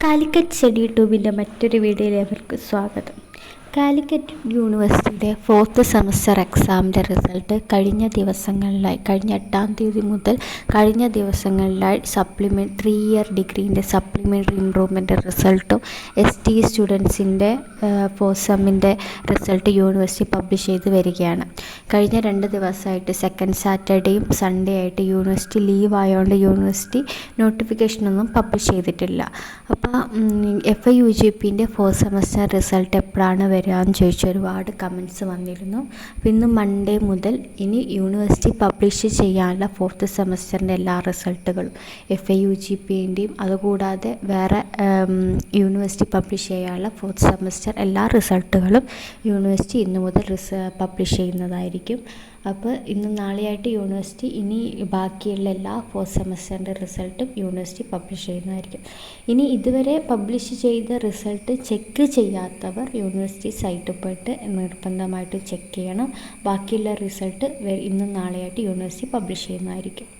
Calicut study ട്യൂബിൻ്റെ മറ്റൊരു വീഡിയോയിലേക്ക് സ്വാഗതം. കാലിക്കറ്റ് യൂണിവേഴ്സിറ്റിയുടെ 4th സെമസ്റ്റർ എക്സാമിൻ്റെ റിസൾട്ട് കഴിഞ്ഞ 8-ാം തീയതി മുതൽ കഴിഞ്ഞ ദിവസങ്ങളിലായി 3 ഇയർ ഡിഗ്രീൻ്റെ സപ്ലിമെൻ്ററി ഇംപ്രൂവ്മെൻ്റ് റിസൾട്ടും ST സ്റ്റുഡൻസിൻ്റെ 4th സെമ്മിൻ്റെ റിസൾട്ട് യൂണിവേഴ്സിറ്റി പബ്ലിഷ് ചെയ്ത് വരികയാണ്. കഴിഞ്ഞ 2 ദിവസമായിട്ട് സെക്കൻഡ് സാറ്റർഡേയും സൺഡേ ആയിട്ട് യൂണിവേഴ്സിറ്റി ലീവ് ആയതുകൊണ്ട് യൂണിവേഴ്സിറ്റി നോട്ടിഫിക്കേഷനൊന്നും പബ്ലിഷ് ചെയ്തിട്ടില്ല. അപ്പോൾ FIUGPൻ്റെ 4th സെമസ്റ്റർ റിസൾട്ട് എപ്പോഴാണ് വരികയെന്ന് ചോദിച്ച് ഒരുപാട് കമൻറ്റ്സ് വന്നിരുന്നു. അപ്പോൾ ഇന്ന് മൺഡേ മുതൽ ഇനി യൂണിവേഴ്സിറ്റി പബ്ലിഷ് ചെയ്യാനുള്ള 4th സെമസ്റ്ററിൻ്റെ എല്ലാ റിസൾട്ടുകളും FIUGPൻ്റെയും അതുകൂടാതെ വേറെ യൂണിവേഴ്സിറ്റി പബ്ലിഷ് ചെയ്യാനുള്ള 4th സെമസ്റ്റർ എല്ലാ റിസൾട്ടുകളും യൂണിവേഴ്സിറ്റി ഇന്ന് മുതൽ പബ്ലിഷ് ചെയ്യുന്നതായിരിക്കും. അപ്പോൾ ഇന്നും നാളെയായിട്ട് യൂണിവേഴ്സിറ്റി ഇനി ബാക്കിയുള്ള എല്ലാ 4th സെമസ്റ്ററിൻ്റെ റിസൾട്ടും യൂണിവേഴ്സിറ്റി പബ്ലിഷ് ചെയ്യുന്നതായിരിക്കും. ഇനി ഇതുവരെ പബ്ലിഷ് ചെയ്ത റിസൾട്ട് ചെക്ക് ചെയ്യാത്തവർ യൂണിവേഴ്സിറ്റി സൈറ്റിൽ പോയിട്ട് നിർബന്ധമായിട്ട് ചെക്ക് ചെയ്യണം. ബാക്കിയുള്ള റിസൾട്ട് ഇന്നും നാളെയായിട്ട് യൂണിവേഴ്സിറ്റി പബ്ലിഷ് ചെയ്യുന്നതായിരിക്കും.